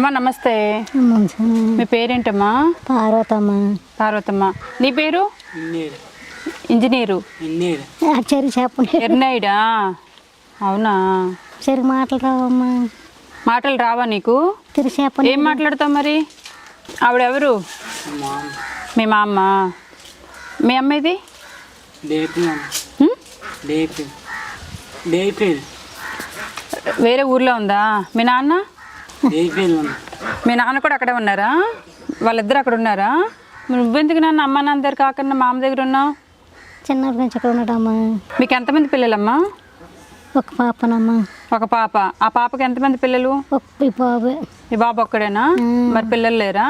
అమ్మ నమస్తే. మీ పేరేంటమ్మా? పార్వతమ్మ. పార్వతమ్మ. నీ పేరు? ఇంజనీరు ఎర్నైడా? అవునా? సరి మాటలు రావమ్మా. మాటలు రావా నీకు? ఏం మాట్లాడతావు మరి? ఆవిడెవరు? మీ మా అమ్మ. మీ అమ్మ ఇది వేరే ఊర్లో ఉందా? మీ నాన్న? మీ నాన్న కూడా అక్కడే ఉన్నారా? వాళ్ళిద్దరు అక్కడ ఉన్నారా? నువ్వెందుకు నాన్న అమ్మ నాన్న దగ్గర కాకుండా మా అమ్మ దగ్గర ఉన్నావు? చిన్నప్పటి నుంచి అక్కడ ఉన్నాడమ్మా. మీకు ఎంతమంది పిల్లలమ్మా? ఒక పాపనమ్మా. ఒక పాప. ఆ పాపకి ఎంతమంది పిల్లలు? ఈ బాబు. ఈ బాబు ఒక్కడేనా? మరి పిల్లలు లేరా?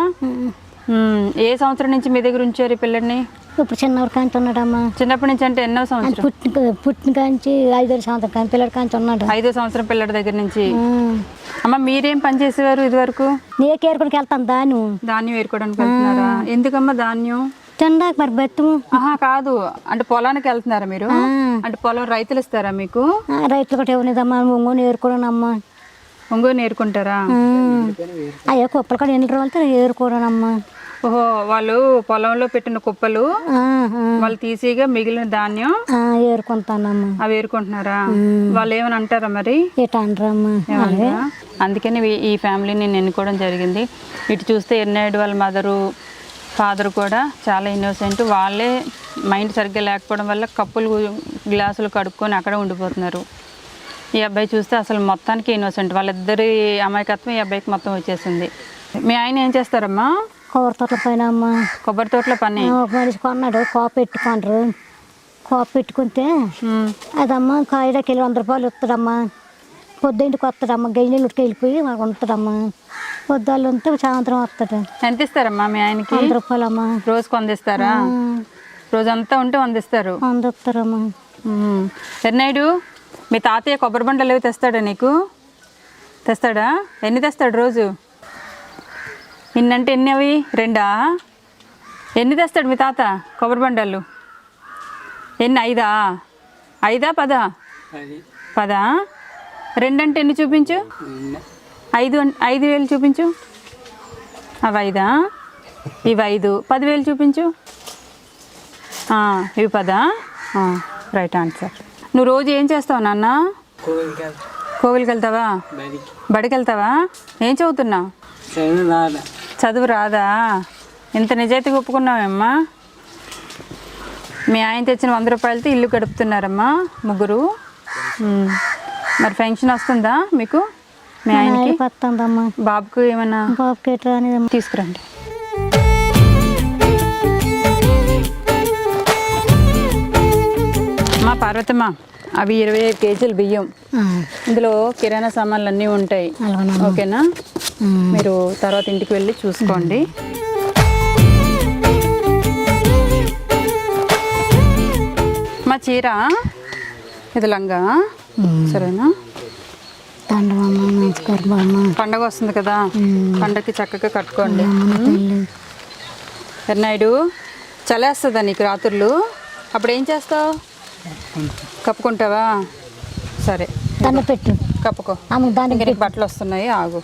ఏ సంవత్సరం నుంచి మీ దగ్గర ఉంచారు ఈ పిల్లల్ని? ఇప్పుడు చిన్నవాడు కాంచి ఉన్నాడమ్మా. చిన్నప్పటి నుంచి అంటే ఎన్నో సంవత్సరం? పుట్టిన కాంచి 5వ సంవత్సరం కానీ పిల్లడి కాంచి ఉన్నాడు. 5వ సంవత్సరం పిల్లడి దగ్గర నుంచి. అమ్మ మీరేం పని చేసేవారు ఇది వరకు? నీకు ఏరుకోడానికి వెళ్తాను. ధాన్యం ఏరుకోవడానికి వెళ్తున్నారా? ఎందుకమ్మా ధాన్యం? తినడానికి మరి బతుము. కాదు, అంటే పొలానికి వెళ్తున్నారా మీరు? అంటే పొలం రైతులు ఇస్తారా మీకు? రైతులు కూడా ఇవ్వలేదమ్మా. ఒంగోని ఏరుకోవడనమ్మా. ఒంగోని ఏరుకుంటారా? అయ్యా కుప్పలు కూడా ఎన్ని రోజులతో ఏరుకోవడనమ్మా. ఓహో, వాళ్ళు పొలంలో పెట్టిన కుప్పలు వాళ్ళు తీసిగా మిగిలిన ధాన్యం ఏరుకుంటానమ్మా. అవి ఏరుకుంటున్నారా? వాళ్ళు ఏమని అంటారా మరి? ఏమంటారమ్మా. అందుకని ఈ ఫ్యామిలీని నేను ఎన్నుకోవడం జరిగింది. ఇటు చూస్తే ఎర్నాయుడు వాళ్ళ మదరు ఫాదర్ కూడా చాలా ఇన్నోసెంట్. వాళ్ళే మైండ్ సరిగ్గా లేకపోవడం వల్ల కప్పులు గ్లాసులు కడుక్కొని అక్కడ ఉండిపోతున్నారు. ఈ అబ్బాయి చూస్తే అసలు మొత్తానికి ఇన్నోసెంట్. వాళ్ళిద్దరి అమాయకత్వం ఈ అబ్బాయికి మొత్తం వచ్చేసింది. మీ ఆయన ఏం చేస్తారమ్మా? కొబ్బరి తోటల పైన అమ్మా. కొబ్బరి తోటలో పని. ఒక మనిషి కొన్నాడు. కాపు పెట్టుకుంటారు. కాపు పెట్టుకుంటే అదమ్మా కాయలకి వెళ్ళి 100 రూపాయలు ఇస్తాడమ్మా. పొద్దుంటికి వస్తాడమ్మా. గైనీళ్ళకి వెళ్ళిపోయి మాకు ఉంటాడమ్మా. పొద్దుళ్ళు ఉంటే సాయంత్రం వస్తాడు. ఎంత ఇస్తారమ్మా మీ ఆయనకి? 100 రూపాయలమ్మా. రోజుకి 100 ఇస్తారా? రోజంతా ఉంటే 100 ఇస్తారు. 100 ఇస్తారమ్మా. ఎర్నాయుడు, మీ తాతయ్య కొబ్బరి బండలు అవి తెస్తాడా నీకు? తెస్తాడా? ఎన్ని తెస్తాడు రోజు? ఇన్నంటే ఎన్ని? అవి 2ఆ? ఎన్ని తెస్తాడు మీ తాత కొబ్బరి బండలు? ఎన్ని? 5ఆ? 5ఆ 10ఆ? 10ఆ? 2 అంటే ఎన్ని చూపించు? 5,000 చూపించు. అవి 5ఆ? ఇవి 5. 10,000 చూపించు. ఇవి 10ఆ? Right answer. నువ్వు రోజు ఏం చేస్తావు నాన్న? కోవిలికి వెళ్తావా? బడికి వెళ్తావా? ఏం చదువుతున్నావు? చదువు రాదా? ఇంత నిజాయితీగా ఒప్పుకున్నావమ్మా. మీ ఆయన తెచ్చిన 100 రూపాయలతో ఇల్లు గడుపుతున్నారమ్మా ముగ్గురు. మరి పెన్షన్ వస్తుందా మీకు? మీ ఆయనకి వస్తుందమ్మా. బాబుకు ఏమన్నా? బాబుకి తీసుకురండి. మా పార్వతమ్మ, అవి 25 కేజీలు బియ్యం. ఇందులో కిరాణా సామాన్లు అన్నీ ఉంటాయి. ఓకేనా? మీరు తర్వాత ఇంటికి వెళ్ళి చూసుకోండి. మా చీర ఇది లంగా, సరేనా? పండగ వస్తుంది కదా, పండగకి చక్కగా కట్టుకోండి. ఎర్నాయుడు, చలేస్తుందా నీకు రాత్రులు? అప్పుడు ఏం చేస్తావు? కప్పుకుంటావా? సరే పెట్టు, కప్పుకో. దానికి బట్టలు వస్తున్నాయి, ఆగు.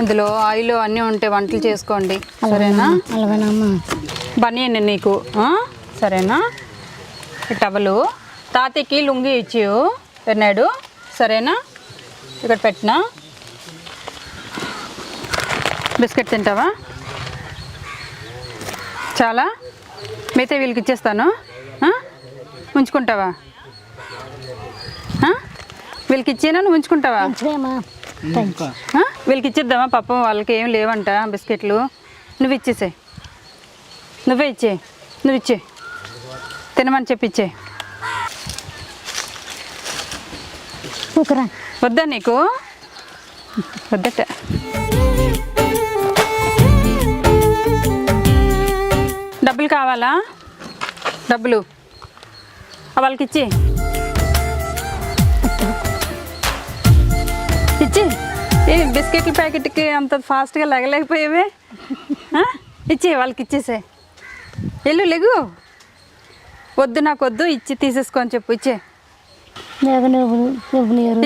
ఇందులో ఆయిల్ అన్నీ ఉంటాయి, వంటలు చేసుకోండి. సరేనా? బనియన్ నీకు, సరేనా? టవలు తాతయ్యకి లుంగి ఇచ్చి ఎర్నాయుడు, సరేనా? ఇక్కడ పెట్టినా. బిస్కెట్ తింటావా? చాలా మిగతా వీళ్ళకి ఇచ్చేస్తాను. ఉంచుకుంటావా? వీళ్ళకి ఇచ్చేనా? నువ్వు ఉంచుకుంటావా? వీళ్ళకి ఇచ్చేద్దామా? పాపం వాళ్ళకి ఏం లేవంట బిస్కెట్లు. నువ్వు ఇచ్చేసే, నువ్వే ఇచ్చే, నువ్వు ఇచ్చే, తినమని చెప్పి ఇచ్చే. వద్దా నీకు? వద్దట. డబ్బులు కావాలా? డబ్బులు వాళ్ళకి ఇచ్చి ఇచ్చి. ఏ బిస్కెట్ల ప్యాకెట్కి అంత ఫాస్ట్గా లెగలేకపోయేవే. ఇచ్చే, వాళ్ళకి ఇచ్చేసే. వెళ్ళు, లెగు. వద్దు, నాకు వద్దు, ఇచ్చి తీసేసుకొని చెప్పు. ఇచ్చే,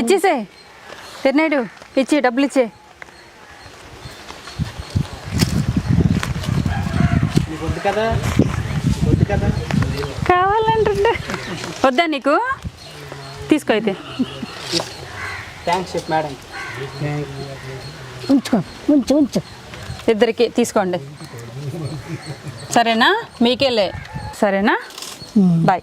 ఇచ్చేసే. ఎర్నాయుడు, ఇచ్చే, డబ్బులు ఇచ్చే. కావాలంటుండే. వద్దా నీకు? తీసుకో అయితే. Thanks madam. ఉంచుకో, ఉంచు. ఇద్దరికి తీసుకోండి. సరేనా? మీకేలే. సరేనా? బాయ్.